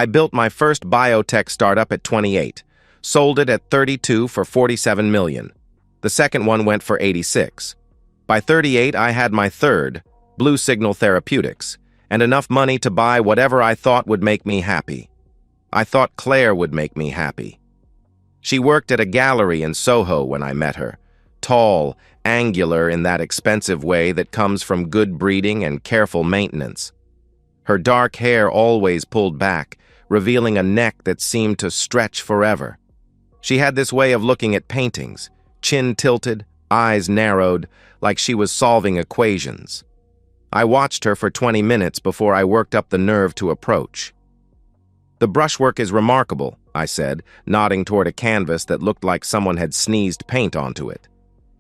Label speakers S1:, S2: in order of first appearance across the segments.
S1: I built my first biotech startup at 28, sold it at 32 for 47 million. The second one went for 86. By 38, I had my third, Blue Signal Therapeutics, and enough money to buy whatever I thought would make me happy. I thought Claire would make me happy. She worked at a gallery in Soho when I met her, tall, angular in that expensive way that comes from good breeding and careful maintenance. Her dark hair always pulled back, revealing a neck that seemed to stretch forever. She had this way of looking at paintings, chin tilted, eyes narrowed, like she was solving equations. I watched her for 20 minutes before I worked up the nerve to approach. "The brushwork is remarkable," I said, nodding toward a canvas that looked like someone had sneezed paint onto it.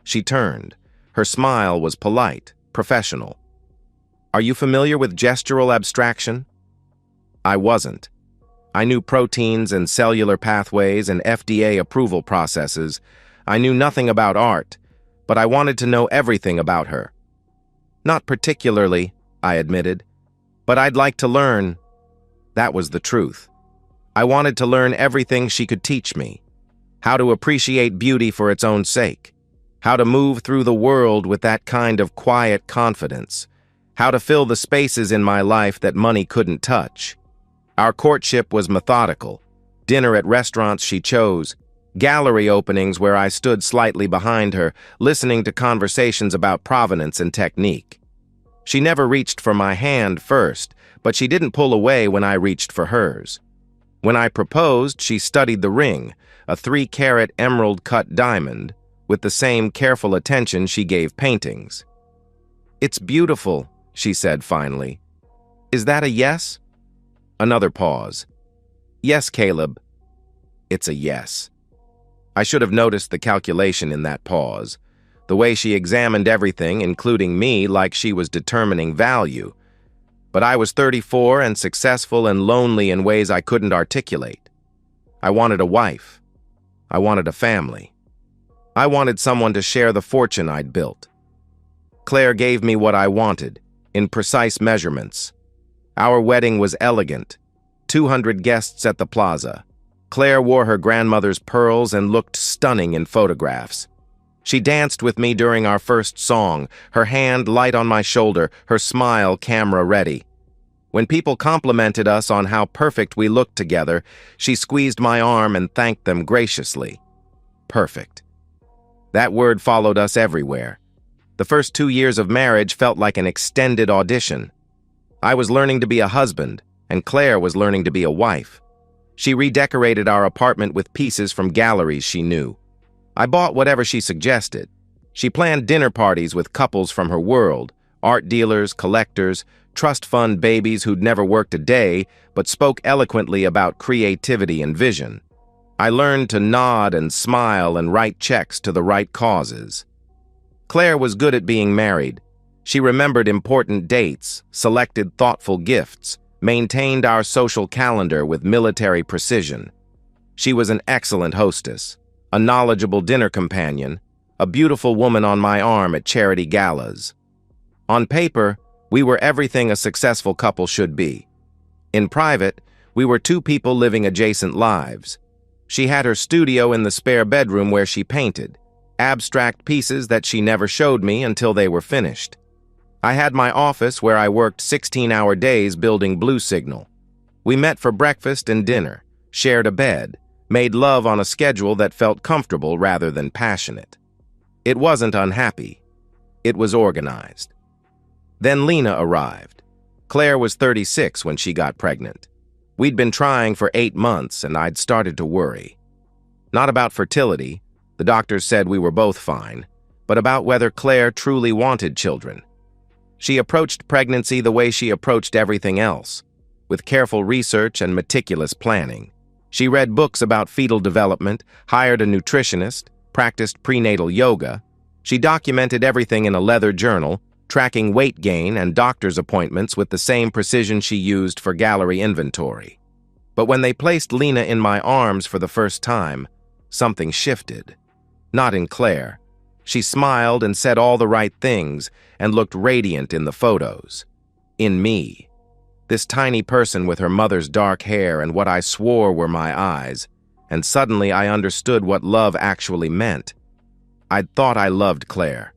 S1: She turned. Her smile was polite, professional. "Are you familiar with gestural abstraction?" I wasn't. I knew proteins and cellular pathways and FDA approval processes. I knew nothing about art, but I wanted to know everything about her. "Not particularly," I admitted, "but I'd like to learn." That was the truth. I wanted to learn everything she could teach me. How to appreciate beauty for its own sake. How to move through the world with that kind of quiet confidence. How to fill the spaces in my life that money couldn't touch. Our courtship was methodical. Dinner at restaurants she chose. Gallery openings where I stood slightly behind her, listening to conversations about provenance and technique. She never reached for my hand first, but she didn't pull away when I reached for hers. When I proposed, she studied the ring, a 3-carat emerald-cut diamond, with the same careful attention she gave paintings. "It's beautiful," she said finally. "Is that a yes?" Another pause. "Yes, Caleb." It's a yes. I should have noticed the calculation in that pause, the way she examined everything, including me, like she was determining value. But I was 34 and successful and lonely in ways I couldn't articulate. I wanted a wife. I wanted a family. I wanted someone to share the fortune I'd built. Claire gave me what I wanted, in precise measurements. Our wedding was elegant. 200 guests at the plaza. Claire wore her grandmother's pearls and looked stunning in photographs. She danced with me during our first song, her hand light on my shoulder, her smile camera ready. When people complimented us on how perfect we looked together, she squeezed my arm and thanked them graciously. Perfect. That word followed us everywhere. The first 2 years of marriage felt like an extended audition. I was learning to be a husband, and Claire was learning to be a wife. She redecorated our apartment with pieces from galleries she knew. I bought whatever she suggested. She planned dinner parties with couples from her world, art dealers, collectors, trust fund babies who'd never worked a day, but spoke eloquently about creativity and vision. I learned to nod and smile and write checks to the right causes. Claire was good at being married. She remembered important dates, selected thoughtful gifts, maintained our social calendar with military precision. She was an excellent hostess, a knowledgeable dinner companion, a beautiful woman on my arm at charity galas. On paper, we were everything a successful couple should be. In private, we were two people living adjacent lives. She had her studio in the spare bedroom where she painted, abstract pieces that she never showed me until they were finished. I had my office where I worked 16-hour days building Blue Signal. We met for breakfast and dinner, shared a bed, made love on a schedule that felt comfortable rather than passionate. It wasn't unhappy. It was organized. Then Lena arrived. Claire was 36 when she got pregnant. We'd been trying for 8 months, and I'd started to worry. Not about fertility, the doctors said we were both fine, but about whether Claire truly wanted children. She approached pregnancy the way she approached everything else, with careful research and meticulous planning. She read books about fetal development, hired a nutritionist, practiced prenatal yoga. She documented everything in a leather journal, tracking weight gain and doctor's appointments with the same precision she used for gallery inventory. But when they placed Lena in my arms for the first time, something shifted. Not in Claire. She smiled and said all the right things and looked radiant in the photos. In me. This tiny person with her mother's dark hair and what I swore were my eyes, and suddenly I understood what love actually meant. I'd thought I loved Claire.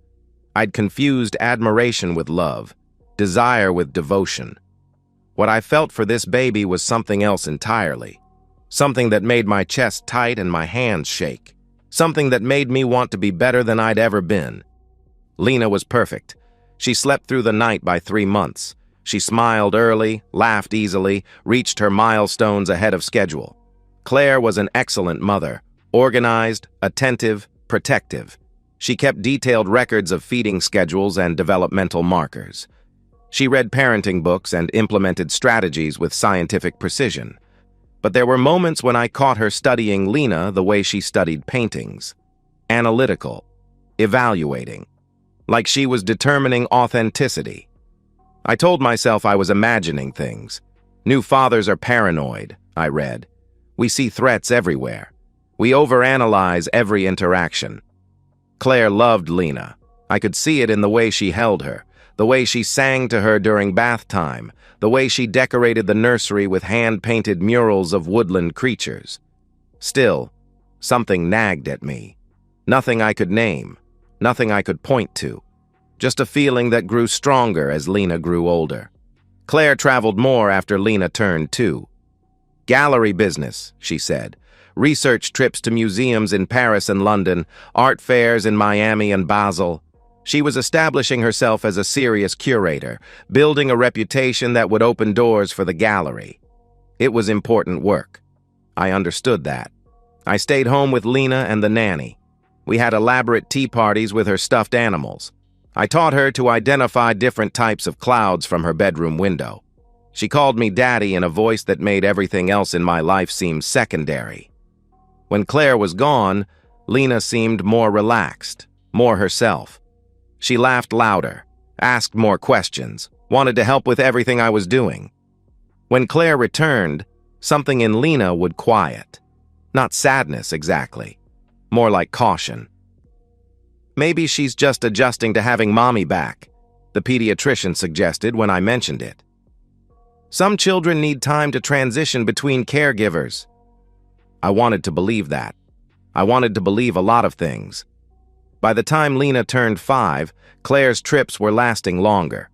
S1: I'd confused admiration with love, desire with devotion. What I felt for this baby was something else entirely. Something that made my chest tight and my hands shake. Something that made me want to be better than I'd ever been. Lena was perfect. She slept through the night by 3 months. She smiled early, laughed easily, reached her milestones ahead of schedule. Claire was an excellent mother, organized, attentive, protective. She kept detailed records of feeding schedules and developmental markers. She read parenting books and implemented strategies with scientific precision. But there were moments when I caught her studying Lena the way she studied paintings. Analytical, evaluating, like she was determining authenticity. I told myself I was imagining things. New fathers are paranoid, I read. We see threats everywhere. We overanalyze every interaction. Claire loved Lena. I could see it in the way she held her, the way she sang to her during bath time, the way she decorated the nursery with hand-painted murals of woodland creatures. Still, something nagged at me. Nothing I could name, nothing I could point to. Just a feeling that grew stronger as Lena grew older. Claire traveled more after Lena turned 2. Gallery business, she said. Research trips to museums in Paris and London, art fairs in Miami and Basel. She was establishing herself as a serious curator, building a reputation that would open doors for the gallery. It was important work. I understood that. I stayed home with Lena and the nanny. We had elaborate tea parties with her stuffed animals. I taught her to identify different types of clouds from her bedroom window. She called me Daddy in a voice that made everything else in my life seem secondary. When Claire was gone, Lena seemed more relaxed, more herself. She laughed louder, asked more questions, wanted to help with everything I was doing. When Claire returned, something in Lena would quiet. Not sadness, exactly. More like caution. Maybe she's just adjusting to having mommy back, the pediatrician suggested when I mentioned it. Some children need time to transition between caregivers. I wanted to believe that. I wanted to believe a lot of things. By the time Lena turned 5, Claire's trips were lasting longer.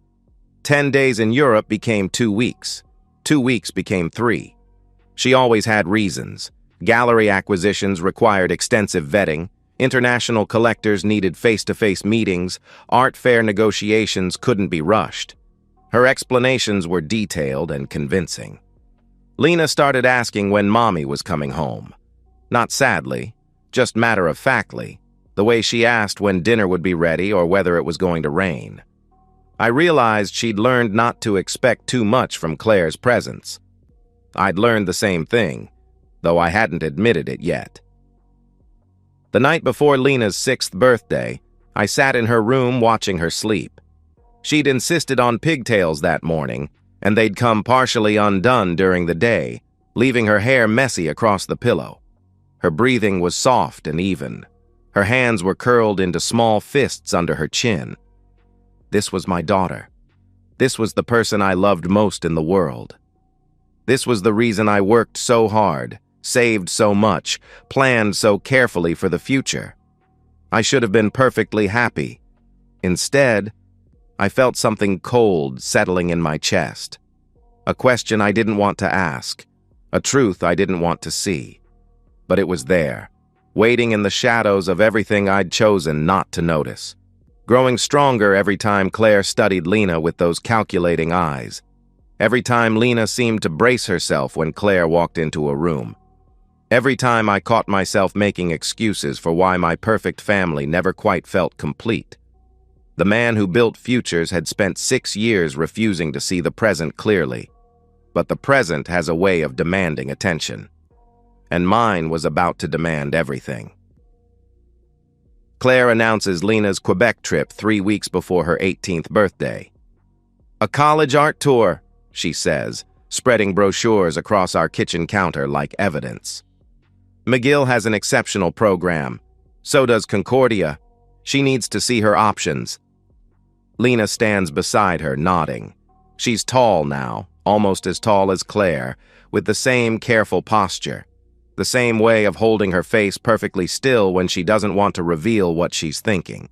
S1: 10 days in Europe became 2 weeks. 2 weeks became 3. She always had reasons. Gallery acquisitions required extensive vetting. International collectors needed face-to-face meetings. Art fair negotiations couldn't be rushed. Her explanations were detailed and convincing. Lena started asking when mommy was coming home. Not sadly, just matter-of-factly, the way she asked when dinner would be ready or whether it was going to rain. I realized she'd learned not to expect too much from Claire's presence. I'd learned the same thing, though I hadn't admitted it yet. The night before Lena's 6th birthday, I sat in her room watching her sleep. She'd insisted on pigtails that morning, and they'd come partially undone during the day, leaving her hair messy across the pillow. Her breathing was soft and even. Her hands were curled into small fists under her chin. This was my daughter. This was the person I loved most in the world. This was the reason I worked so hard, saved so much, planned so carefully for the future. I should have been perfectly happy. Instead, I felt something cold settling in my chest. A question I didn't want to ask. A truth I didn't want to see. But it was there, waiting in the shadows of everything I'd chosen not to notice. Growing stronger every time Claire studied Lena with those calculating eyes. Every time Lena seemed to brace herself when Claire walked into a room. Every time I caught myself making excuses for why my perfect family never quite felt complete. The man who built futures had spent 6 years refusing to see the present clearly. But the present has a way of demanding attention. And mine was about to demand everything. Claire announces Lena's Quebec trip 3 weeks before her 18th birthday. "A college art tour," she says, spreading brochures across our kitchen counter like evidence. McGill has an exceptional program. So does Concordia. She needs to see her options. Lena stands beside her, nodding. She's tall now, almost as tall as Claire, with the same careful posture, the same way of holding her face perfectly still when she doesn't want to reveal what she's thinking.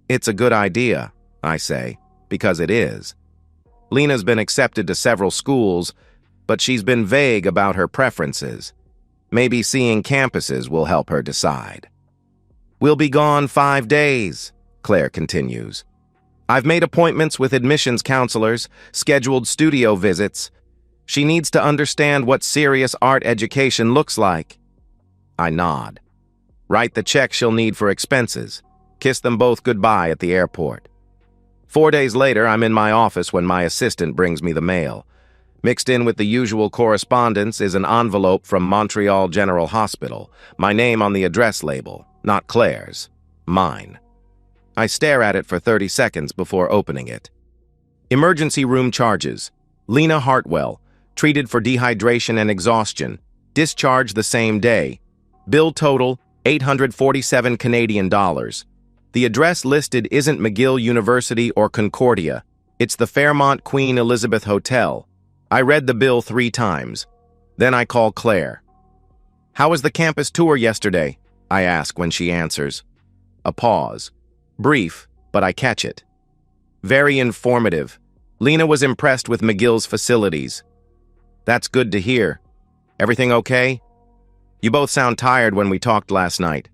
S1: It's a good idea, I say, because it is. Lena's been accepted to several schools, but she's been vague about her preferences. Maybe seeing campuses will help her decide. We'll be gone 5 days, Claire continues. I've made appointments with admissions counselors, scheduled studio visits. She needs to understand what serious art education looks like. I nod. Write the check she'll need for expenses. Kiss them both goodbye at the airport. 4 days later, I'm in my office when my assistant brings me the mail. Mixed in with the usual correspondence is an envelope from Montreal General Hospital, my name on the address label, not Claire's, mine. I stare at it for 30 seconds before opening it. Emergency room charges. Lena Hartwell, treated for dehydration and exhaustion, discharged the same day. Bill total, $847 Canadian. The address listed isn't McGill University or Concordia. It's the Fairmont Queen Elizabeth Hotel. I read the bill 3 times. Then I call Claire. How was the campus tour yesterday? I ask when she answers. A pause. Brief, but I catch it. Very informative. Lena was impressed with McGill's facilities. That's good to hear. Everything okay? You both sound tired when we talked last night.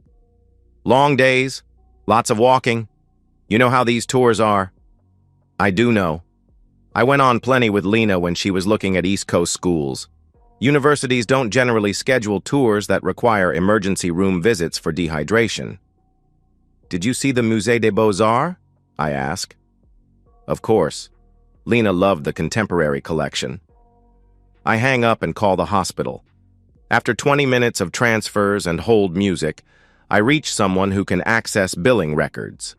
S1: Long days? Lots of walking? You know how these tours are? I do know. I went on plenty with Lena when she was looking at East Coast schools. Universities don't generally schedule tours that require emergency room visits for dehydration. Did you see the Musée des Beaux-Arts? I ask. Of course. Lena loved the contemporary collection. I hang up and call the hospital. After 20 minutes of transfers and hold music, I reach someone who can access billing records.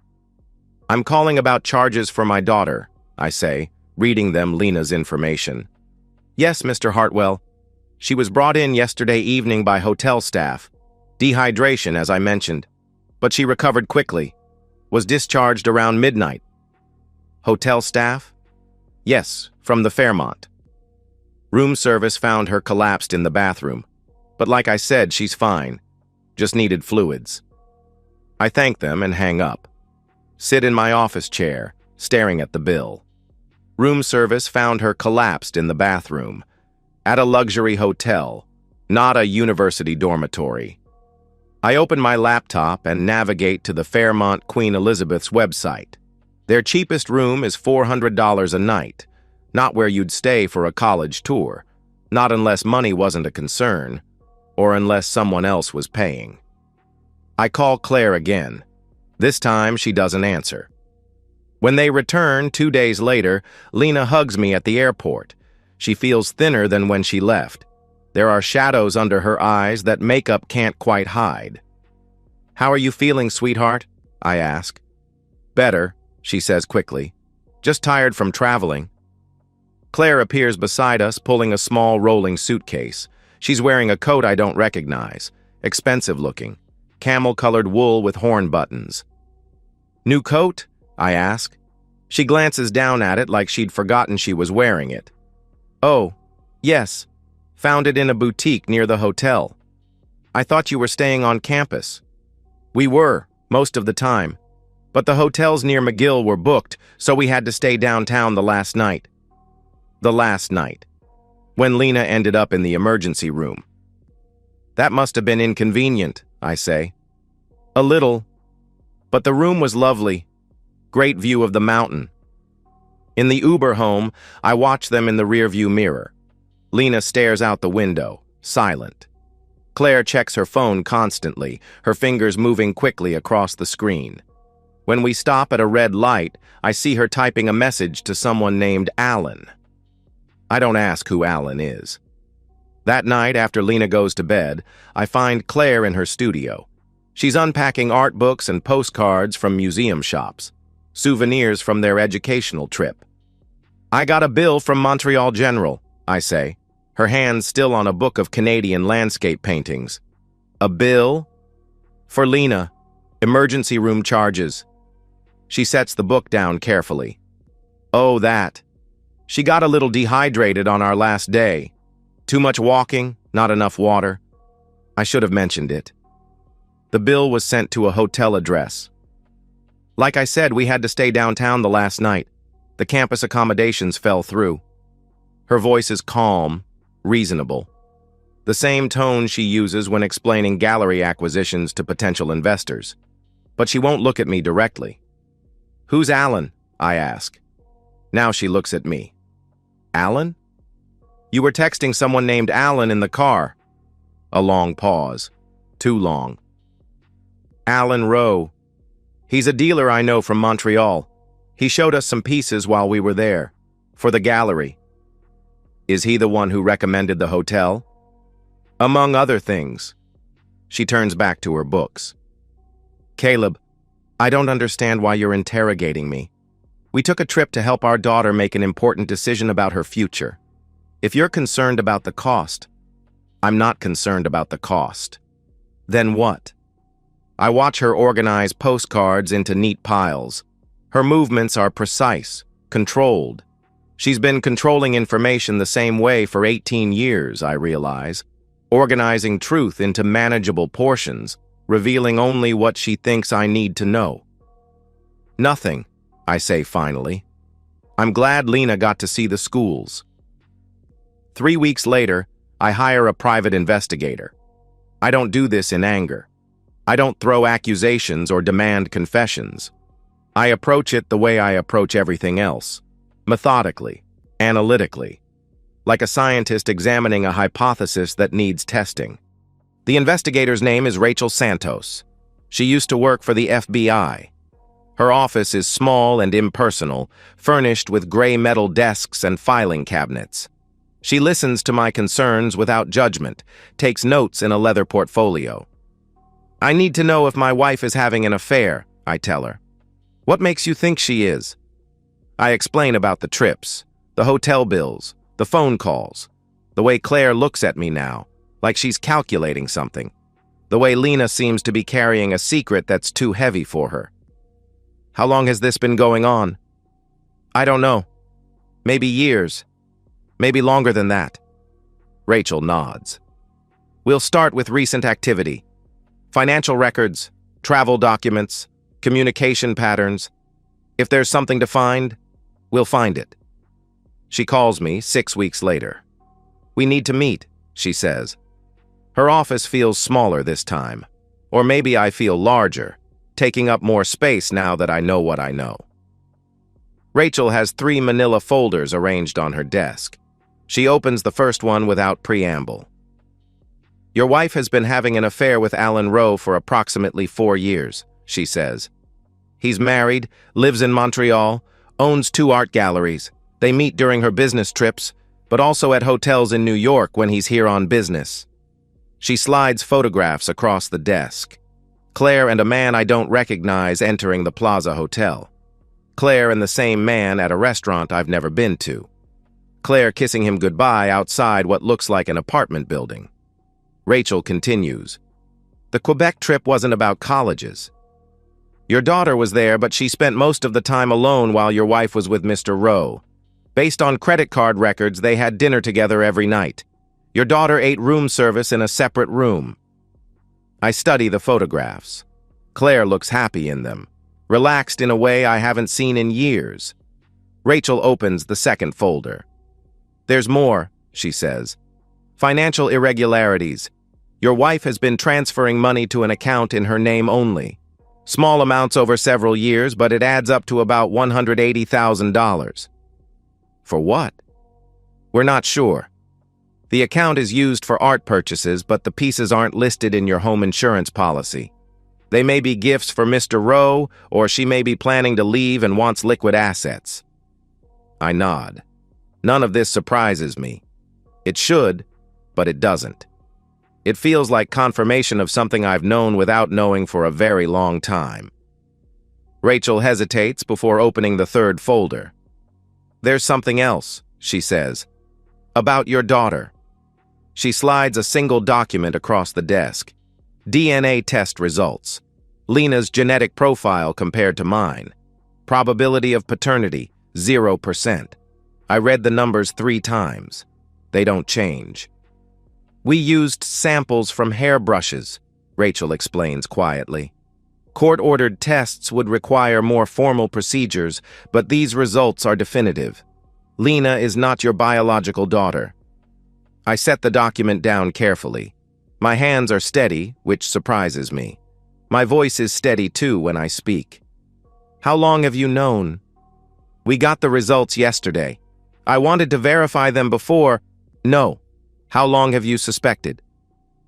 S1: I'm calling about charges for my daughter, I say, reading them Lena's information. Yes, Mr. Hartwell. She was brought in yesterday evening by hotel staff. Dehydration, as I mentioned. But she recovered quickly. Was discharged around midnight. Hotel staff? Yes, from the Fairmont. Room service found her collapsed in the bathroom. But like I said, she's fine. Just needed fluids. I thank them and hang up. Sit in my office chair, staring at the bill. Room service found her collapsed in the bathroom. At a luxury hotel, not a university dormitory. I open my laptop and navigate to the Fairmont Queen Elizabeth's website. Their cheapest room is $400 a night, not where you'd stay for a college tour, not unless money wasn't a concern, or unless someone else was paying. I call Claire again. This time she doesn't answer. When they return 2 days later, Lena hugs me at the airport. She feels thinner than when she left. There are shadows under her eyes that makeup can't quite hide. How are you feeling, sweetheart? I ask. Better, she says quickly. Just tired from traveling. Claire appears beside us, pulling a small rolling suitcase. She's wearing a coat I don't recognize, expensive looking, camel-colored wool with horn buttons. New coat? I ask. She glances down at it like she'd forgotten she was wearing it. Oh, yes. Found it in a boutique near the hotel. I thought you were staying on campus. We were, most of the time. But the hotels near McGill were booked, so we had to stay downtown the last night. The last night. When Lena ended up in the emergency room. That must have been inconvenient, I say. A little. But the room was lovely. Great view of the mountain. In the Uber home, I watch them in the rearview mirror. Lena stares out the window, silent. Claire checks her phone constantly, her fingers moving quickly across the screen. When we stop at a red light, I see her typing a message to someone named Alan. I don't ask who Alan is. That night, after Lena goes to bed, I find Claire in her studio. She's unpacking art books and postcards from museum shops, souvenirs from their educational trip. I got a bill from Montreal General, I say, her hands still on a book of Canadian landscape paintings. A bill? For Lena. Emergency room charges. She sets the book down carefully. Oh, that. She got a little dehydrated on our last day. Too much walking, not enough water. I should have mentioned it. The bill was sent to a hotel address. Like I said, we had to stay downtown the last night. The campus accommodations fell through. Her voice is calm, reasonable. The same tone she uses when explaining gallery acquisitions to potential investors. But she won't look at me directly. "Who's Alan?" I ask. Now she looks at me. "Alan? You were texting someone named Alan in the car." A long pause. Too long. "Alan Rowe. He's a dealer I know from Montreal. He showed us some pieces while we were there, for the gallery." "Is he the one who recommended the hotel?" "Among other things." She turns back to her books. "Caleb, I don't understand why you're interrogating me. We took a trip to help our daughter make an important decision about her future. If you're concerned about the cost..." "I'm not concerned about the cost." "Then what?" I watch her organize postcards into neat piles. Her movements are precise, controlled. She's been controlling information the same way for 18 years, I realize, organizing truth into manageable portions, revealing only what she thinks I need to know. "Nothing," I say finally. "I'm glad Lena got to see the schools." 3 weeks later, I hire a private investigator. I don't do this in anger. I don't throw accusations or demand confessions. I approach it the way I approach everything else, methodically, analytically, like a scientist examining a hypothesis that needs testing. The investigator's name is Rachel Santos. She used to work for the FBI. Her office is small and impersonal, furnished with gray metal desks and filing cabinets. She listens to my concerns without judgment, takes notes in a leather portfolio. "I need to know if my wife is having an affair," I tell her. "What makes you think she is?" I explain about the trips, the hotel bills, the phone calls, the way Claire looks at me now, like she's calculating something, the way Lena seems to be carrying a secret that's too heavy for her. "How long has this been going on?" "I don't know. Maybe years. Maybe longer than that." Rachel nods. "We'll start with recent activity. Financial records, travel documents, communication patterns. If there's something to find, we'll find it." She calls me 6 weeks later. "We need to meet," she says. Her office feels smaller this time. Or maybe I feel larger, taking up more space now that I know what I know. Rachel has 3 manila folders arranged on her desk. She opens the first one without preamble. "Your wife has been having an affair with Alan Rowe for approximately 4 years, she says. "He's married, lives in Montreal, owns 2 art galleries. They meet during her business trips, but also at hotels in New York when he's here on business." She slides photographs across the desk. Claire and a man I don't recognize entering the Plaza Hotel. Claire and the same man at a restaurant I've never been to. Claire kissing him goodbye outside what looks like an apartment building. Rachel continues. "The Quebec trip wasn't about colleges. Your daughter was there, but she spent most of the time alone while your wife was with Mr. Rowe. Based on credit card records, they had dinner together every night. Your daughter ate room service in a separate room." I study the photographs. Claire looks happy in them, relaxed in a way I haven't seen in years. Rachel opens the second folder. "There's more," she says. "Financial irregularities. Your wife has been transferring money to an account in her name only. Small amounts over several years, but it adds up to about $180,000. "For what?" "We're not sure. The account is used for art purchases, but the pieces aren't listed in your home insurance policy. They may be gifts for Mr. Rowe, or she may be planning to leave and wants liquid assets." I nod. None of this surprises me. It should, but it doesn't. It feels like confirmation of something I've known without knowing for a very long time. Rachel hesitates before opening the third folder. "There's something else," she says. "About your daughter." She slides a single document across the desk. DNA test results. Lena's genetic profile compared to mine. Probability of paternity, 0%. I read the numbers 3 times. They don't change. We used samples from hairbrushes, Rachel explains quietly. Court-ordered tests would require more formal procedures, but these results are definitive. Lena is not your biological daughter. I set the document down carefully. My hands are steady, which surprises me. My voice is steady too when I speak. How long have you known? We got the results yesterday. I wanted to verify them before. No. How long have you suspected?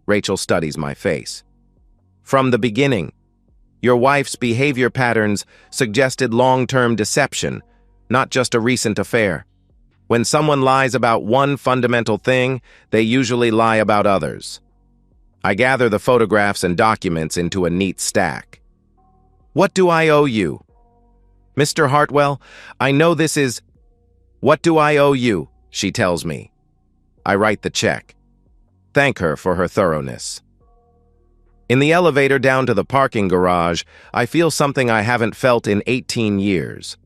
S1: Rachel studies my face. From the beginning. Your wife's behavior patterns suggested long-term deception, not just a recent affair. When someone lies about one fundamental thing, they usually lie about others. I gather the photographs and documents into a neat stack. What do I owe you? Mr. Hartwell, I know this is... What do I owe you? She tells me. I write the check. Thank her for her thoroughness. In the elevator down to the parking garage, I feel something I haven't felt in 18 years.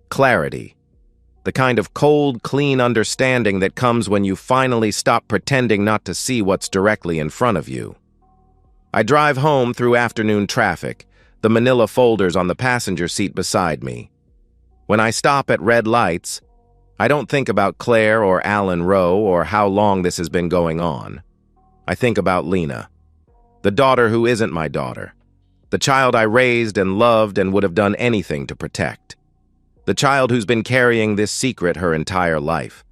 S1: Clarity. The kind of cold, clean understanding that comes when you finally stop pretending not to see what's directly in front of you. I drive home through afternoon traffic, the manila folders on the passenger seat beside me. When I stop at red lights, I don't think about Claire or Alan Rowe or how long this has been going on. I think about Lena, the daughter who isn't my daughter, the child I raised and loved and would have done anything to protect. The child who's been carrying this secret her entire life.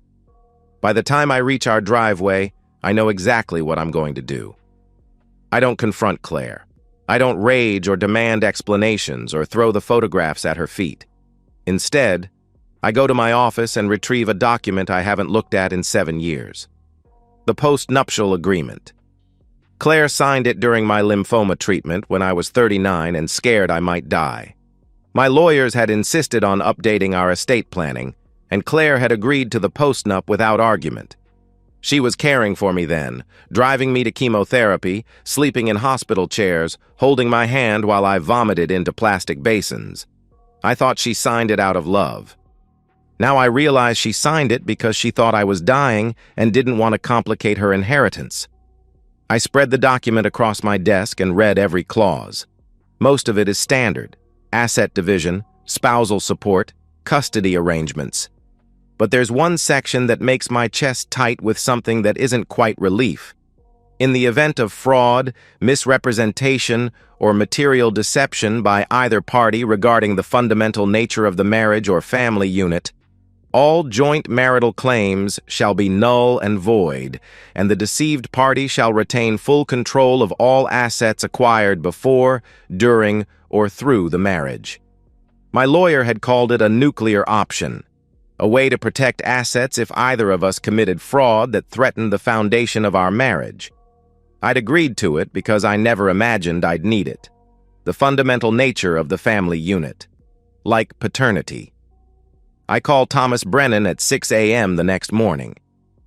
S1: By the time I reach our driveway, I know exactly what I'm going to do. I don't confront Claire. I don't rage or demand explanations or throw the photographs at her feet. Instead, I go to my office and retrieve a document I haven't looked at in 7 years. The post-nuptial agreement. Claire signed it during my lymphoma treatment when I was 39 and scared I might die. My lawyers had insisted on updating our estate planning, and Claire had agreed to the post-nup without argument. She was caring for me then, driving me to chemotherapy, sleeping in hospital chairs, holding my hand while I vomited into plastic basins. I thought she signed it out of love. Now I realize she signed it because she thought I was dying and didn't want to complicate her inheritance. I spread the document across my desk and read every clause. Most of it is standard. Asset division, spousal support, custody arrangements. But there's one section that makes my chest tight with something that isn't quite relief. In the event of fraud, misrepresentation, or material deception by either party regarding the fundamental nature of the marriage or family unit, all joint marital claims shall be null and void, and the deceived party shall retain full control of all assets acquired before, during, or through the marriage. My lawyer had called it a nuclear option, a way to protect assets if either of us committed fraud that threatened the foundation of our marriage. I'd agreed to it because I never imagined I'd need it. The fundamental nature of the family unit. Like paternity. I call Thomas Brennan at 6 a.m. the next morning.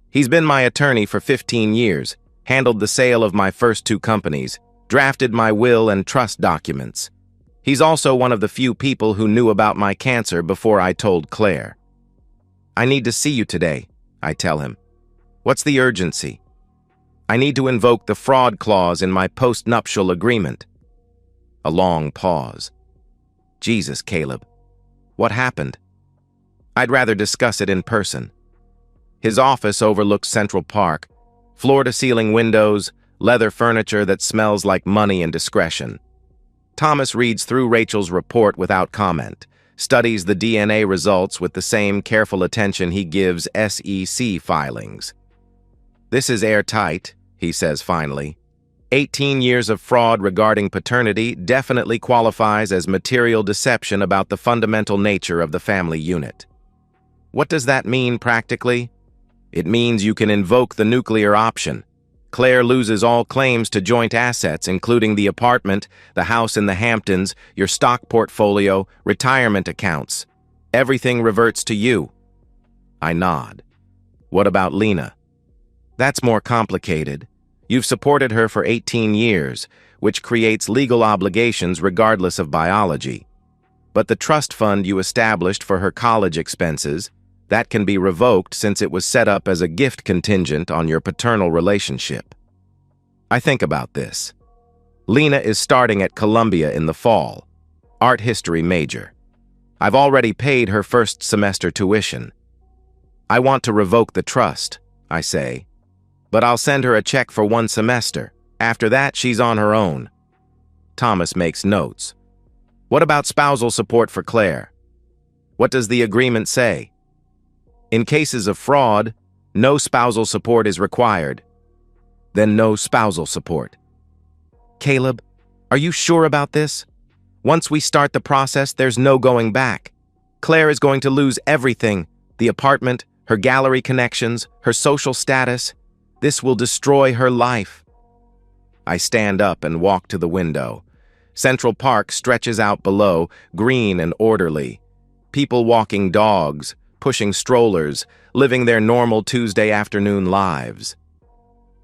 S1: He's been my attorney for 15 years, handled the sale of my first 2 companies, drafted my will and trust documents. He's also one of the few people who knew about my cancer before I told Claire. I need to see you today, I tell him. What's the urgency? I need to invoke the fraud clause in my post-nuptial agreement. A long pause. Jesus, Caleb. What happened? I'd rather discuss it in person. His office overlooks Central Park, floor-to-ceiling windows, leather furniture that smells like money and discretion. Thomas reads through Rachel's report without comment, studies the DNA results with the same careful attention he gives SEC filings. This is airtight, he says finally. 18 years of fraud regarding paternity definitely qualifies as material deception about the fundamental nature of the family unit. What does that mean practically? It means you can invoke the nuclear option. Claire loses all claims to joint assets, including the apartment, the house in the Hamptons, your stock portfolio, retirement accounts. Everything reverts to you. I nod. What about Lena? That's more complicated. You've supported her for 18 years, which creates legal obligations regardless of biology. But the trust fund you established for her college expenses, That can be revoked since it was set up as a gift contingent on your paternal relationship. I think about this. Lena is starting at Columbia in the fall, art history major. I've already paid her first semester tuition. I want to revoke the trust, I say, but I'll send her a check for 1 semester. After that, she's on her own. Thomas makes notes. What about spousal support for Claire? What does the agreement say? In cases of fraud, no spousal support is required. Then no spousal support. Caleb, are you sure about this? Once we start the process, there's no going back. Claire is going to lose everything, the apartment, her gallery connections, her social status. This will destroy her life. I stand up and walk to the window. Central Park stretches out below, green and orderly. People walking dogs, pushing strollers, living their normal Tuesday afternoon lives.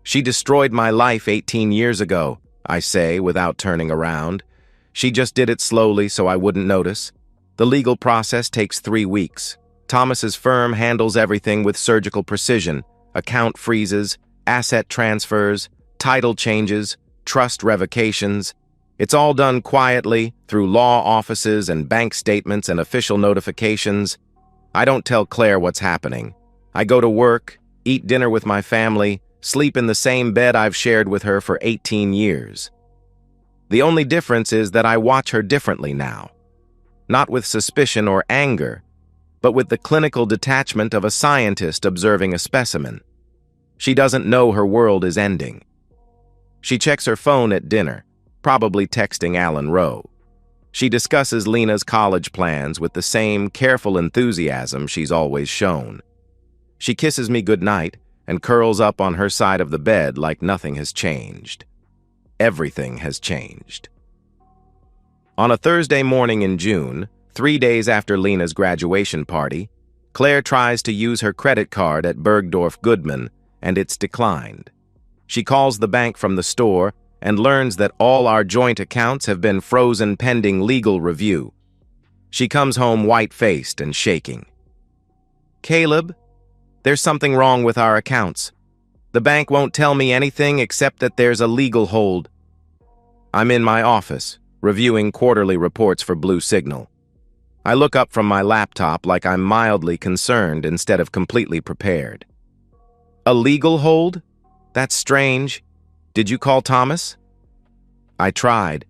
S1: She destroyed my life 18 years ago, I say without turning around. She just did it slowly so I wouldn't notice. The legal process takes 3 weeks. Thomas's firm handles everything with surgical precision. Account freezes, asset transfers, title changes, trust revocations. It's all done quietly through law offices and bank statements and official notifications. I don't tell Claire what's happening. I go to work, eat dinner with my family, sleep in the same bed I've shared with her for 18 years. The only difference is that I watch her differently now. Not with suspicion or anger, but with the clinical detachment of a scientist observing a specimen. She doesn't know her world is ending. She checks her phone at dinner, probably texting Alan Rowe. She discusses Lena's college plans with the same careful enthusiasm she's always shown. She kisses me goodnight and curls up on her side of the bed like nothing has changed. Everything has changed. On a Thursday morning in June, 3 days after Lena's graduation party, Claire tries to use her credit card at Bergdorf Goodman, and it's declined. She calls the bank from the store and learns that all our joint accounts have been frozen pending legal review. She comes home white-faced and shaking. Caleb, there's something wrong with our accounts. The bank won't tell me anything except that there's a legal hold. I'm in my office, reviewing quarterly reports for Blue Signal. I look up from my laptop like I'm mildly concerned instead of completely prepared. A legal hold? That's strange. Did you call Thomas? I tried.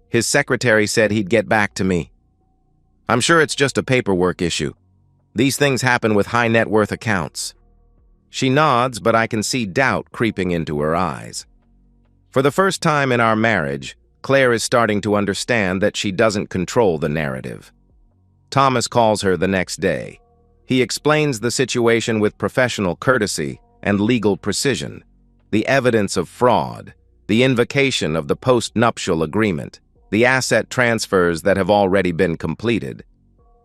S1: His secretary said he'd get back to me. I'm sure it's just a paperwork issue. These things happen with high net worth accounts. She nods, but I can see doubt creeping into her eyes. For the first time in our marriage, Claire is starting to understand that she doesn't control the narrative. Thomas calls her the next day. He explains the situation with professional courtesy and legal precision. The evidence of fraud, the invocation of the post-nuptial agreement, the asset transfers that have already been completed.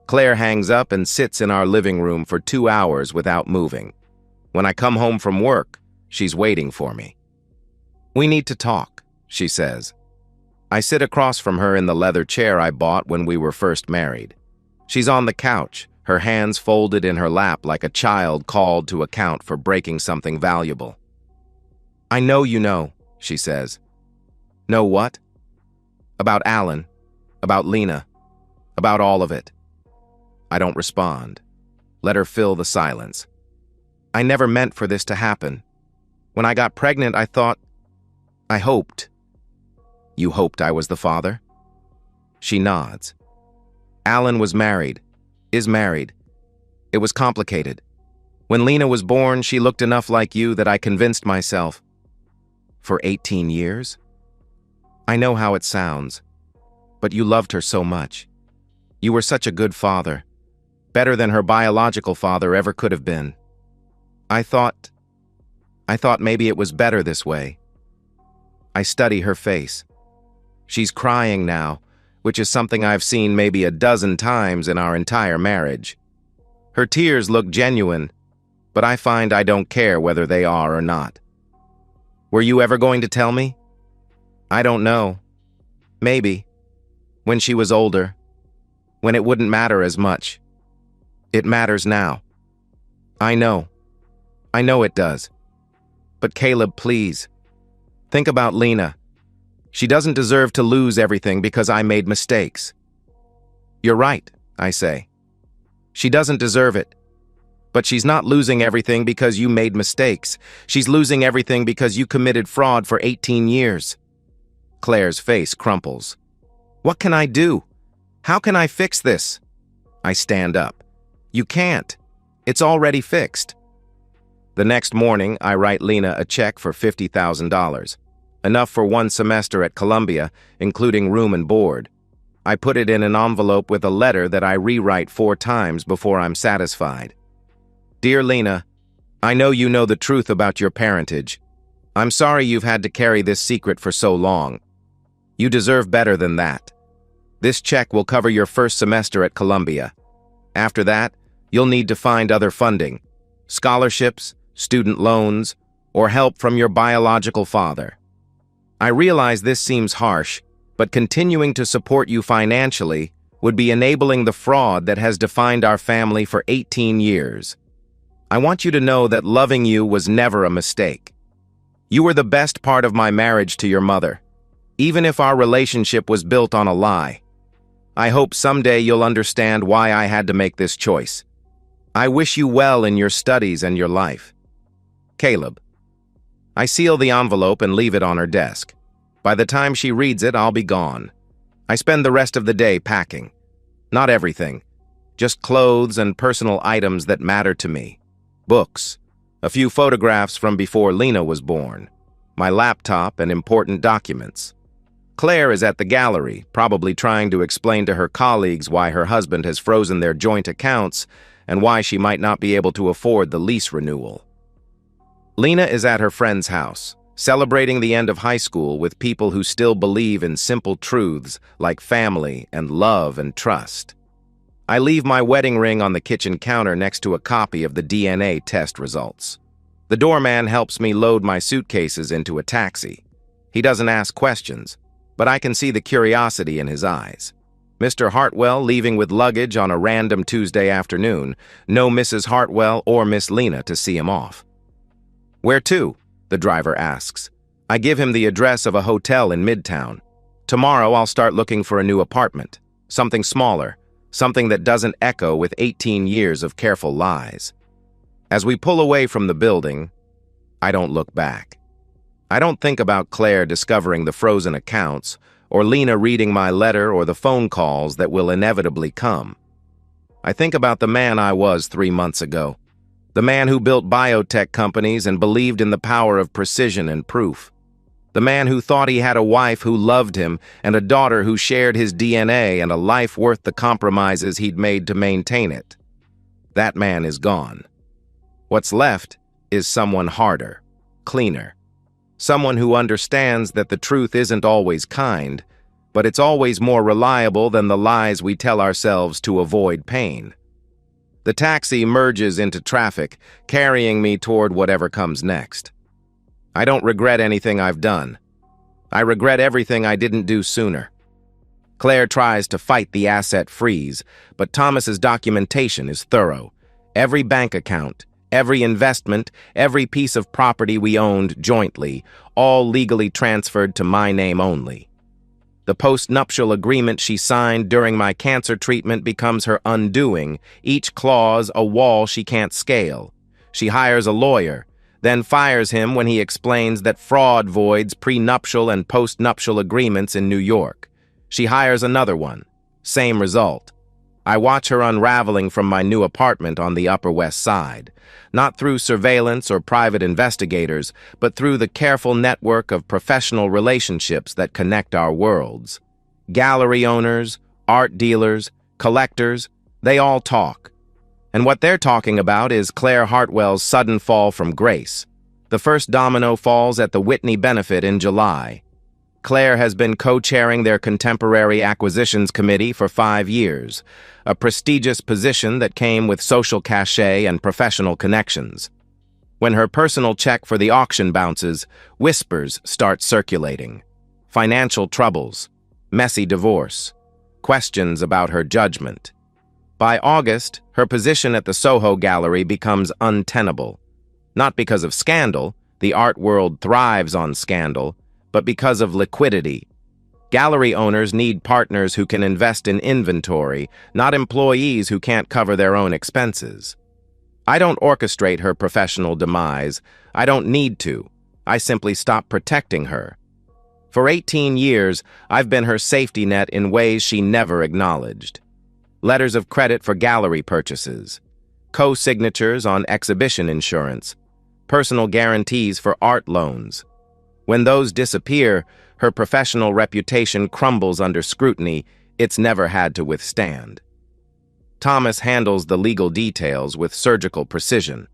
S1: Claire hangs up and sits in our living room for 2 hours without moving. When I come home from work, she's waiting for me. We need to talk, she says. I sit across from her in the leather chair I bought when we were first married. She's on the couch, her hands folded in her lap like a child called to account for breaking something valuable. I know you know, she says. Know what? About Alan, about Lena, about all of it. I don't respond. Let her fill the silence. I never meant for this to happen. When I got pregnant, I hoped. You hoped I was the father? She nods. Alan was married, is married. It was complicated. When Lena was born, she looked enough like you that I convinced myself. For 18 years? I know how it sounds, but you loved her so much. You were such a good father, better than her biological father ever could have been. I thought maybe it was better this way. I study her face. She's crying now, which is something I've seen maybe a dozen times in our entire marriage. Her tears look genuine, but I find I don't care whether they are or not. Were you ever going to tell me? I don't know. Maybe. When she was older. When it wouldn't matter as much. It matters now. I know. I know it does. But Caleb, please. Think about Lena. She doesn't deserve to lose everything because I made mistakes. You're right, I say. She doesn't deserve it. But she's not losing everything because you made mistakes. She's losing everything because you committed fraud for 18 years. Claire's face crumples. What can I do? How can I fix this? I stand up. You can't. It's already fixed. The next morning, I write Lena a check for $50,000, enough for 1 semester at Columbia, including room and board. I put it in an envelope with a letter that I rewrite 4 times before I'm satisfied. Dear Lena, I know you know the truth about your parentage. I'm sorry you've had to carry this secret for so long. You deserve better than that. This check will cover your first semester at Columbia. After that, you'll need to find other funding, scholarships, student loans, or help from your biological father. I realize this seems harsh, but continuing to support you financially would be enabling the fraud that has defined our family for 18 years. I want you to know that loving you was never a mistake. You were the best part of my marriage to your mother, even if our relationship was built on a lie. I hope someday you'll understand why I had to make this choice. I wish you well in your studies and your life. Caleb. I seal the envelope and leave it on her desk. By the time she reads it, I'll be gone. I spend the rest of the day packing. Not everything, just clothes and personal items that matter to me. Books, a few photographs from before Lena was born, my laptop and important documents. Claire is at the gallery, probably trying to explain to her colleagues why her husband has frozen their joint accounts and why she might not be able to afford the lease renewal. Lena is at her friend's house, celebrating the end of high school with people who still believe in simple truths like family and love and trust. I leave my wedding ring on the kitchen counter next to a copy of the DNA test results. The doorman helps me load my suitcases into a taxi. He doesn't ask questions, but I can see the curiosity in his eyes. Mr. Hartwell leaving with luggage on a random Tuesday afternoon, no Mrs. Hartwell or Miss Lena to see him off. Where to? The driver asks. I give him the address of a hotel in Midtown. Tomorrow I'll start looking for a new apartment, something smaller, something that doesn't echo with 18 years of careful lies. As we pull away from the building, I don't look back. I don't think about Claire discovering the frozen accounts, or Lena reading my letter or the phone calls that will inevitably come. I think about the man I was 3 months ago, the man who built biotech companies and believed in the power of precision and proof, the man who thought he had a wife who loved him and a daughter who shared his DNA and a life worth the compromises he'd made to maintain it. That man is gone. What's left is someone harder, cleaner, someone who understands that the truth isn't always kind, but it's always more reliable than the lies we tell ourselves to avoid pain. The taxi merges into traffic, carrying me toward whatever comes next. I don't regret anything I've done. I regret everything I didn't do sooner. Claire tries to fight the asset freeze, but Thomas's documentation is thorough. Every bank account, every investment, every piece of property we owned jointly, all legally transferred to my name only. The post-nuptial agreement she signed during my cancer treatment becomes her undoing, each clause a wall she can't scale. She hires a lawyer, then fires him when he explains that fraud voids prenuptial and post-nuptial agreements in New York. She hires another one. Same result. I watch her unraveling from my new apartment on the Upper West Side, not through surveillance or private investigators, but through the careful network of professional relationships that connect our worlds. Gallery owners, art dealers, collectors, they all talk. And what they're talking about is Claire Hartwell's sudden fall from grace. The first domino falls at the Whitney benefit in July. Claire has been co-chairing their Contemporary Acquisitions Committee for 5 years, a prestigious position that came with social cachet and professional connections. When her personal check for the auction bounces, whispers start circulating. Financial troubles, messy divorce, questions about her judgment. By August, her position at the Soho Gallery becomes untenable. Not because of scandal, the art world thrives on scandal, but because of liquidity. Gallery owners need partners who can invest in inventory, not employees who can't cover their own expenses. I don't orchestrate her professional demise. I don't need to. I simply stop protecting her. For 18 years, I've been her safety net in ways she never acknowledged. Letters of credit for gallery purchases, co-signatures on exhibition insurance, personal guarantees for art loans. When those disappear, her professional reputation crumbles under scrutiny it's never had to withstand. Thomas handles the legal details with surgical precision.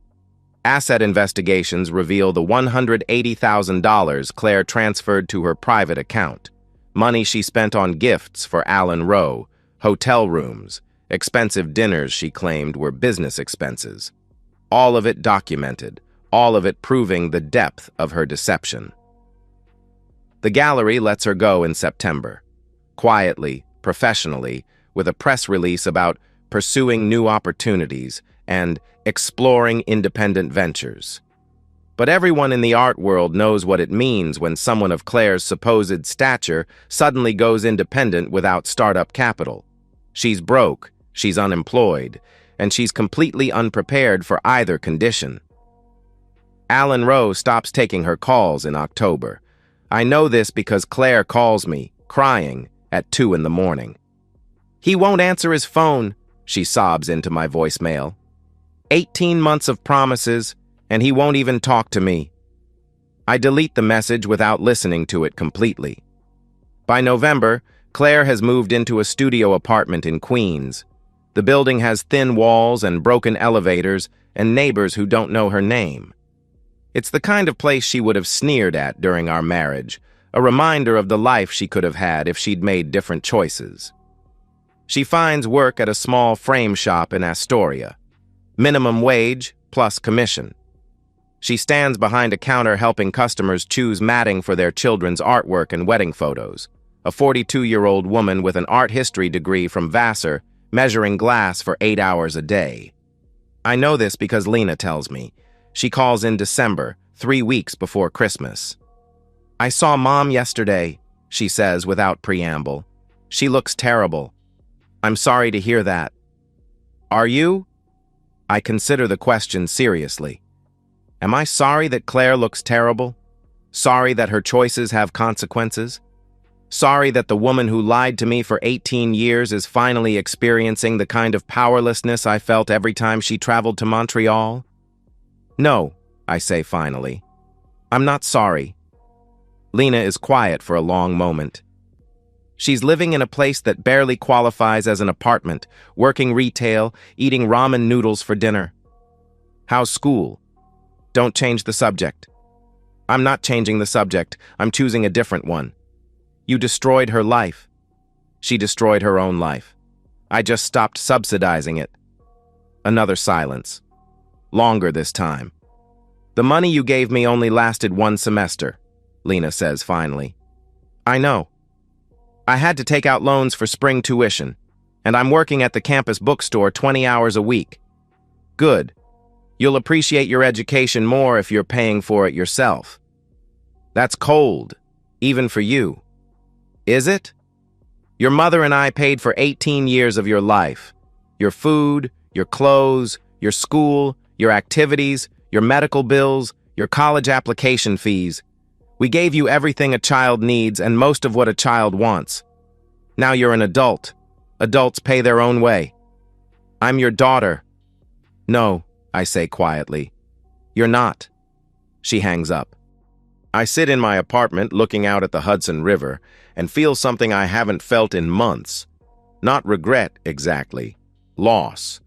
S1: Asset investigations reveal the $180,000 Claire transferred to her private account, money she spent on gifts for Alan Rowe, hotel rooms, expensive dinners she claimed were business expenses. All of it documented, all of it proving the depth of her deception. The gallery lets her go in September, quietly, professionally, with a press release about pursuing new opportunities and exploring independent ventures. But everyone in the art world knows what it means when someone of Claire's supposed stature suddenly goes independent without startup capital. She's broke, she's unemployed, and she's completely unprepared for either condition. Alan Rowe stops taking her calls in October. I know this because Claire calls me, crying, at 2 in the morning. "He won't answer his phone," she sobs into my voicemail. 18 months of promises, and he won't even talk to me. I delete the message without listening to it completely. By November, Claire has moved into a studio apartment in Queens. The building has thin walls and broken elevators and neighbors who don't know her name. It's the kind of place she would have sneered at during our marriage, a reminder of the life she could have had if she'd made different choices. She finds work at a small frame shop in Astoria. Minimum wage plus commission. She stands behind a counter helping customers choose matting for their children's artwork and wedding photos. A 42-year-old woman with an art history degree from Vassar, measuring glass for 8 hours a day. I know this because Lena tells me. She calls in December, 3 weeks before Christmas. "I saw Mom yesterday," she says without preamble. "She looks terrible. I'm sorry to hear that." "Are you?" I consider the question seriously. Am I sorry that Claire looks terrible? Sorry that her choices have consequences? Sorry that the woman who lied to me for 18 years is finally experiencing the kind of powerlessness I felt every time she traveled to Montreal? "No," I say finally. "I'm not sorry." Lena is quiet for a long moment. She's living in a place that barely qualifies as an apartment, working retail, eating ramen noodles for dinner. "How's school?" "Don't change the subject." "I'm not changing the subject. I'm choosing a different one." "You destroyed her life." "She destroyed her own life. I just stopped subsidizing it." Another silence. Longer this time. "The money you gave me only lasted 1 semester," Lena says finally. "I know. I had to take out loans for spring tuition, and I'm working at the campus bookstore 20 hours a week." "Good. You'll appreciate your education more if you're paying for it yourself." "That's cold, even for you." "Is it? Your mother and I paid for 18 years of your life. Your food, your clothes, your school, your activities, your medical bills, your college application fees. We gave you everything a child needs and most of what a child wants. Now you're an adult. Adults pay their own way. I'm your daughter." "No," I say quietly. "You're not." She hangs up. I sit in my apartment looking out at the Hudson River and feel something I haven't felt in months. Not regret, exactly. Loss.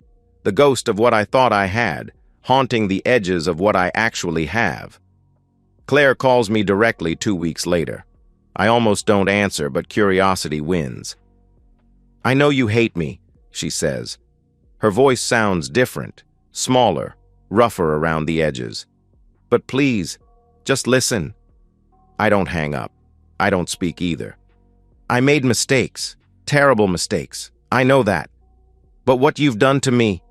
S1: The ghost of what I thought I had, haunting the edges of what I actually have. Claire calls me directly 2 weeks later. I almost don't answer, but curiosity wins. "I know you hate me," she says. Her voice sounds different, smaller, rougher around the edges. "But please, just listen." I don't hang up. I don't speak either. "I made mistakes, terrible mistakes. I know that. But what you've done to me.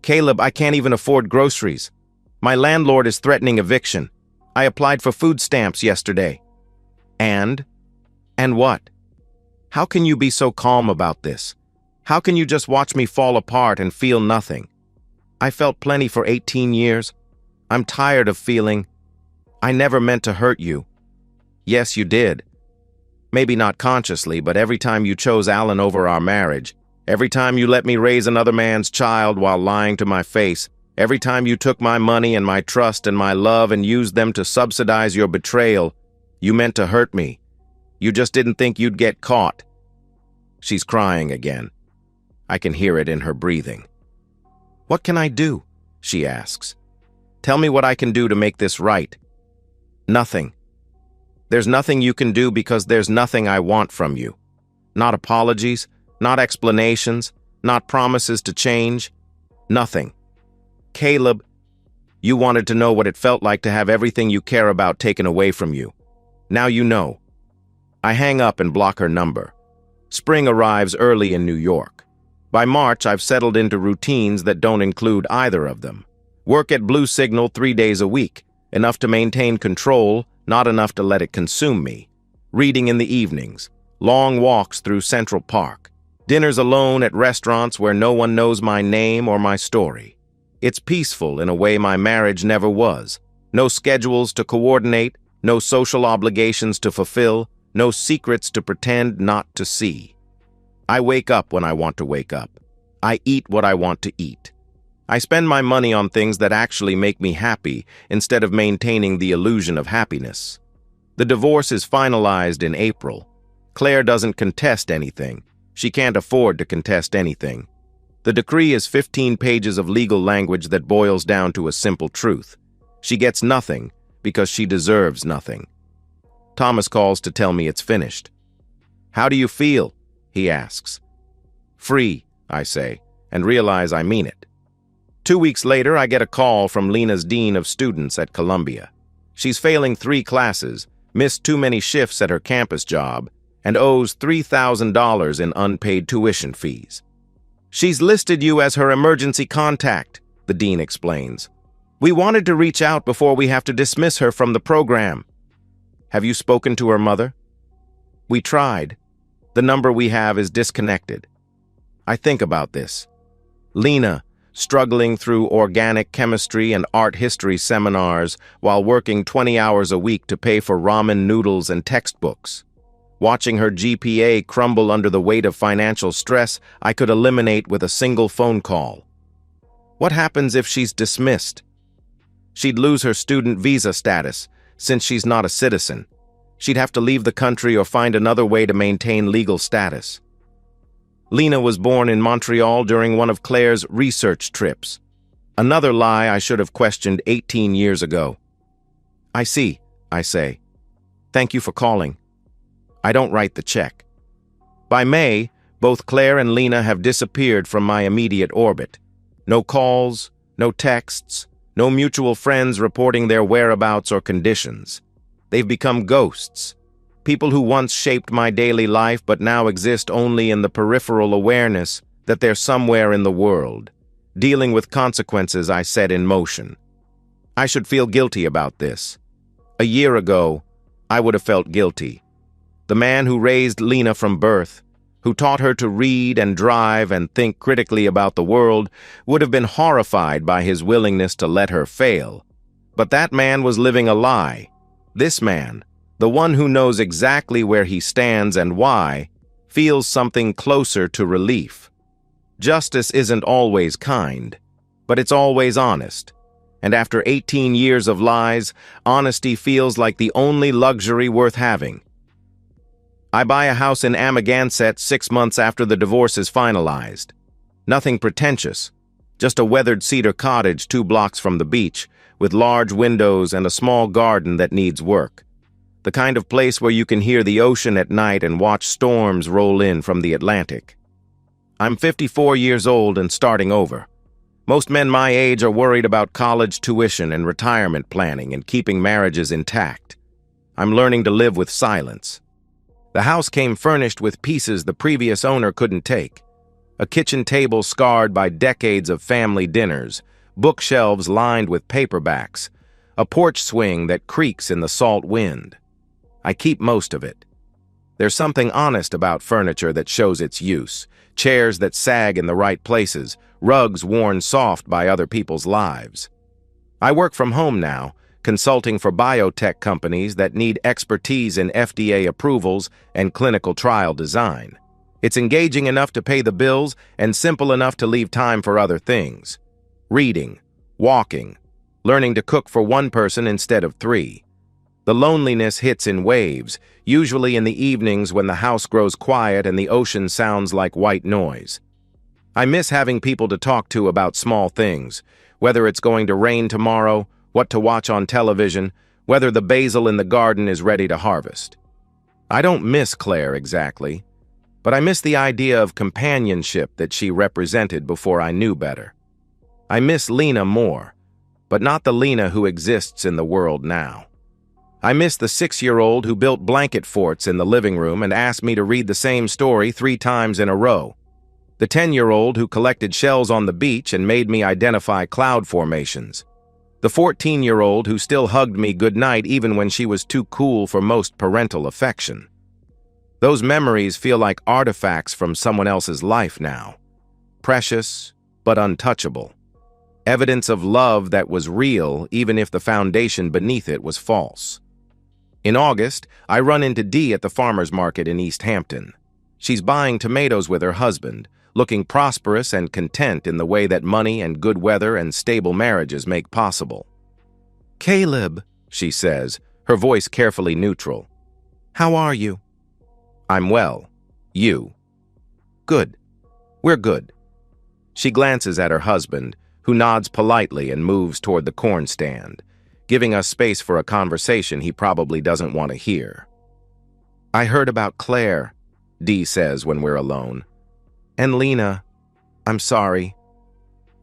S1: Caleb, I can't even afford groceries. My landlord is threatening eviction. I applied for food stamps yesterday. And what? How can you be so calm about this? How can you just watch me fall apart and feel nothing? I felt plenty for 18 years. I'm tired of feeling. I never meant to hurt you. Yes, you did. Maybe not consciously, but every time you chose Alan over our marriage, every time you let me raise another man's child while lying to my face, every time you took my money and my trust and my love and used them to subsidize your betrayal, you meant to hurt me. You just didn't think you'd get caught. She's crying again. I can hear it in her breathing. What can I do? She asks. Tell me what I can do to make this right. Nothing. There's nothing you can do because there's nothing I want from you. Not apologies, not explanations, not promises to change. Nothing. Caleb, you wanted to know what it felt like to have everything you care about taken away from you. Now you know. I hang up and block her number. Spring arrives early in New York. By March, I've settled into routines that don't include either of them. Work at Blue Signal 3 days a week, enough to maintain control, not enough to let it consume me. Reading in the evenings, long walks through Central Park, dinners alone at restaurants where no one knows my name or my story. It's peaceful in a way my marriage never was. No schedules to coordinate, no social obligations to fulfill, no secrets to pretend not to see. I wake up when I want to wake up. I eat what I want to eat. I spend my money on things that actually make me happy instead of maintaining the illusion of happiness. The divorce is finalized in April. Claire doesn't contest anything. She can't afford to contest anything. The decree is 15 pages of legal language that boils down to a simple truth. She gets nothing because she deserves nothing. Thomas calls to tell me it's finished. How do you feel? He asks. Free, I say, and realize I mean it. 2 weeks later, I get a call from Lena's dean of students at Columbia. She's failing 3 classes, missed too many shifts at her campus job, and owes $3,000 in unpaid tuition fees. She's listed you as her emergency contact, the dean explains. We wanted to reach out before we have to dismiss her from the program. Have you spoken to her mother? We tried. The number we have is disconnected. I think about this. Lena, struggling through organic chemistry and art history seminars while working 20 hours a week to pay for ramen noodles and textbooks. Watching her GPA crumble under the weight of financial stress I could eliminate with a single phone call. What happens if she's dismissed? She'd lose her student visa status, since she's not a citizen. She'd have to leave the country or find another way to maintain legal status. Lena was born in Montreal during one of Claire's research trips. Another lie I should have questioned 18 years ago. I see, I say. Thank you for calling. I don't write the check. By May, both Claire and Lena have disappeared from my immediate orbit. No calls, no texts, no mutual friends reporting their whereabouts or conditions. They've become ghosts. People who once shaped my daily life but now exist only in the peripheral awareness that they're somewhere in the world, dealing with consequences I set in motion. I should feel guilty about this. A year ago, I would have felt guilty. The man who raised Lena from birth, who taught her to read and drive and think critically about the world, would have been horrified by his willingness to let her fail. But that man was living a lie. This man, the one who knows exactly where he stands and why, feels something closer to relief. Justice isn't always kind, but it's always honest. And after 18 years of lies, honesty feels like the only luxury worth having. I buy a house in Amagansett 6 months after the divorce is finalized. Nothing pretentious, just a weathered cedar cottage 2 blocks from the beach, with large windows and a small garden that needs work. The kind of place where you can hear the ocean at night and watch storms roll in from the Atlantic. I'm 54 years old and starting over. Most men my age are worried about college tuition and retirement planning and keeping marriages intact. I'm learning to live with silence. The house came furnished with pieces the previous owner couldn't take. a kitchen table scarred by decades of family dinners, bookshelves lined with paperbacks, a porch swing that creaks in the salt wind. I keep most of it. There's something honest about furniture that shows its use, chairs that sag in the right places, rugs worn soft by other people's lives. I work from home now, consulting for biotech companies that need expertise in FDA approvals and clinical trial design. It's engaging enough to pay the bills and simple enough to leave time for other things. Reading, walking, learning to cook for one person instead of three. The loneliness hits in waves, usually in the evenings when the house grows quiet and the ocean sounds like white noise. I miss having people to talk to about small things, whether it's going to rain tomorrow, what to watch on television, whether the basil in the garden is ready to harvest. I don't miss Claire exactly, but I miss the idea of companionship that she represented before I knew better. I miss Lena more, but not the Lena who exists in the world now. I miss the 6-year-old who built blanket forts in the living room and asked me to read the same story 3 times in a row. The 10-year-old who collected shells on the beach and made me identify cloud formations. The 14-year-old who still hugged me goodnight even when she was too cool for most parental affection. Those memories feel like artifacts from someone else's life now. Precious, but untouchable. Evidence of love that was real even if the foundation beneath it was false. In August, I run into Dee at the farmer's market in East Hampton. She's buying tomatoes with her husband, looking prosperous and content in the way that money and good weather and stable marriages make possible. "Caleb," she says, her voice carefully neutral. "How are you?" "I'm well. You?" "Good. We're good." She glances at her husband, who nods politely and moves toward the corn stand, giving us space for a conversation he probably doesn't want to hear. "I heard about Claire," Dee says when we're alone. "And Lena. I'm sorry.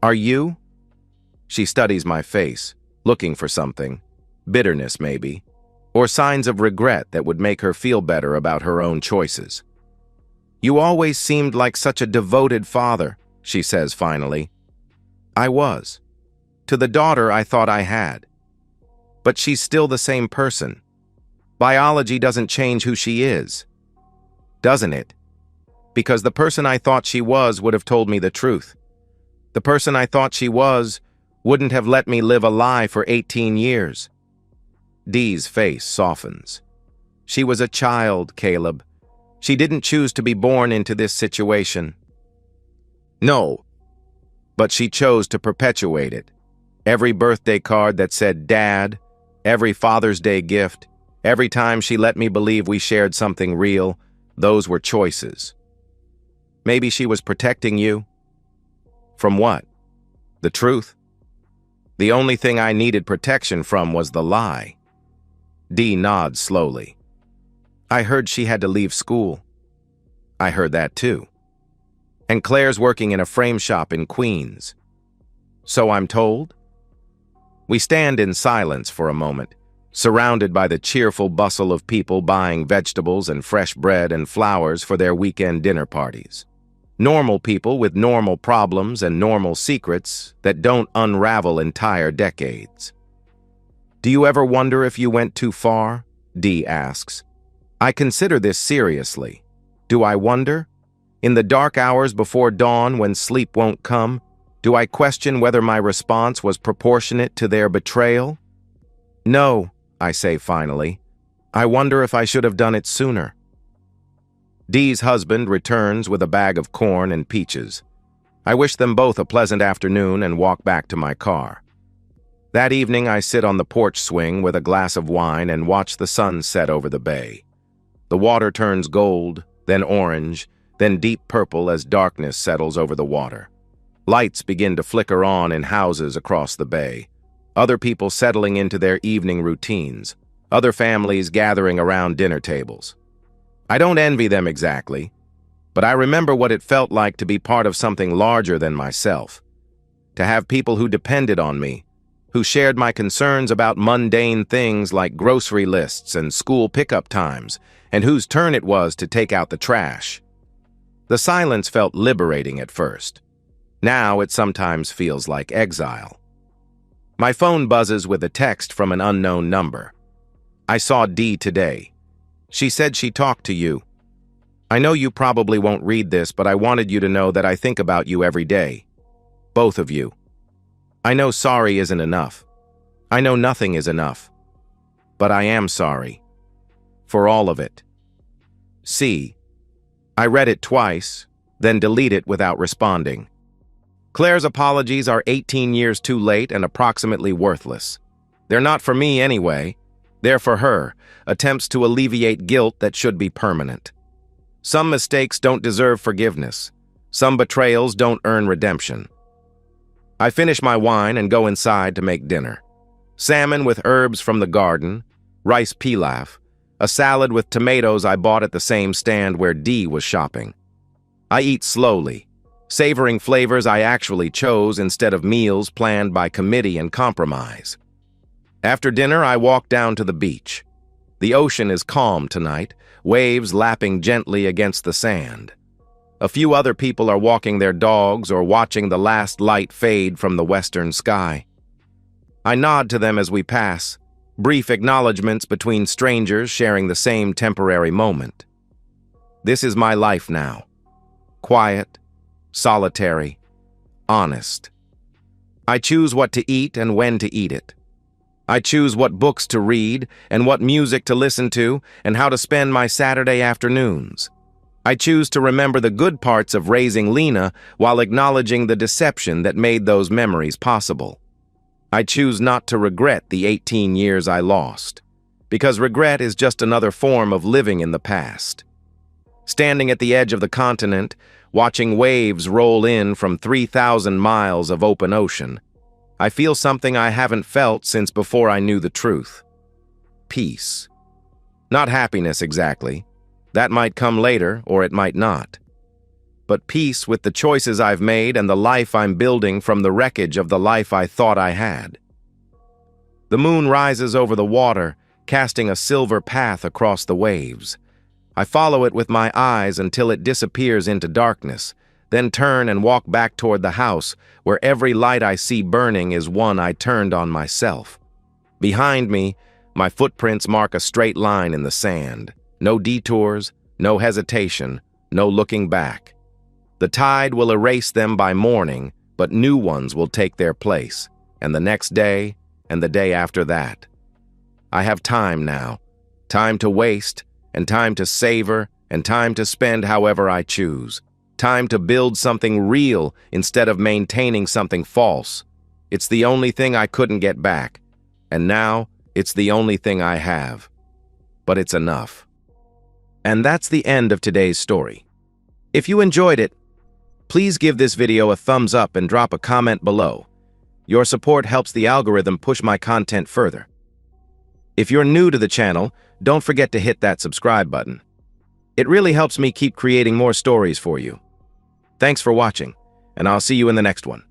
S1: Are you?" She studies my face, looking for something. Bitterness, maybe. Or signs of regret that would make her feel better about her own choices. "You always seemed like such a devoted father," she says finally. I was. To the daughter I thought I had. But she's still the same person. Biology doesn't change who she is. Doesn't it? Because the person I thought she was would have told me the truth. The person I thought she was wouldn't have let me live a lie for 18 years. Dee's face softens. She was a child, Caleb. She didn't choose to be born into this situation. No. But she chose to perpetuate it. Every birthday card that said Dad, every Father's Day gift, every time she let me believe we shared something real, those were choices. Maybe she was protecting you? From what? The truth? The only thing I needed protection from was the lie. Dee nods slowly. I heard she had to leave school. I heard that too. And Claire's working in a frame shop in Queens. So I'm told? We stand in silence for a moment, surrounded by the cheerful bustle of people buying vegetables and fresh bread and flowers for their weekend dinner parties. Normal people with normal problems and normal secrets that don't unravel entire decades. Do you ever wonder if you went too far? Dee asks. I consider this seriously. Do I wonder? In the dark hours before dawn when sleep won't come, do I question whether my response was proportionate to their betrayal? No, I say finally. I wonder if I should have done it sooner. Dee's husband returns with a bag of corn and peaches. I wish them both a pleasant afternoon and walk back to my car. That evening I sit on the porch swing with a glass of wine and watch the sun set over the bay. The water turns gold, then orange, then deep purple as darkness settles over the water. Lights begin to flicker on in houses across the bay. Other people settling into their evening routines. Other families gathering around dinner tables. I don't envy them exactly, but I remember what it felt like to be part of something larger than myself. To have people who depended on me, who shared my concerns about mundane things like grocery lists and school pickup times, and whose turn it was to take out the trash. The silence felt liberating at first. Now it sometimes feels like exile. My phone buzzes with a text from an unknown number. I saw Dee today. She said she talked to you. I know you probably won't read this, but I wanted you to know that I think about you every day. Both of you. I know sorry isn't enough. I know nothing is enough. But I am sorry. For all of it. C. I read it twice, then delete it without responding. Claire's apologies are 18 years too late and approximately worthless. They're not for me anyway. They're for her, attempts to alleviate guilt that should be permanent. Some mistakes don't deserve forgiveness. Some betrayals don't earn redemption. I finish my wine and go inside to make dinner. Salmon with herbs from the garden, rice pilaf, a salad with tomatoes I bought at the same stand where Dee was shopping. I eat slowly, savoring flavors I actually chose instead of meals planned by committee and compromise. After dinner, I walk down to the beach. The ocean is calm tonight, waves lapping gently against the sand. A few other people are walking their dogs or watching the last light fade from the western sky. I nod to them as we pass, brief acknowledgments between strangers sharing the same temporary moment. This is my life now. Quiet, solitary, honest. I choose what to eat and when to eat it. I choose what books to read and what music to listen to and how to spend my Saturday afternoons. I choose to remember the good parts of raising Lena while acknowledging the deception that made those memories possible. I choose not to regret the 18 years I lost, because regret is just another form of living in the past. Standing at the edge of the continent, watching waves roll in from 3,000 miles of open ocean, I feel something I haven't felt since before I knew the truth. Peace. Not happiness exactly. That might come later, or it might not. But peace with the choices I've made and the life I'm building from the wreckage of the life I thought I had. The moon rises over the water, casting a silver path across the waves. I follow it with my eyes until it disappears into darkness, then turn and walk back toward the house, where every light I see burning is one I turned on myself. Behind me, my footprints mark a straight line in the sand. No detours, no hesitation, no looking back. The tide will erase them by morning, but new ones will take their place, and the next day, and the day after that. I have time now, time to waste, and time to savor, and time to spend however I choose. Time to build something real instead of maintaining something false. It's the only thing I couldn't get back, and now it's the only thing I have. But it's enough. And that's the end of today's story. If you enjoyed it, please give this video a thumbs up and drop a comment below. Your support helps the algorithm push my content further. If you're new to the channel, don't forget to hit that subscribe button. It really helps me keep creating more stories for you. Thanks for watching, and I'll see you in the next one.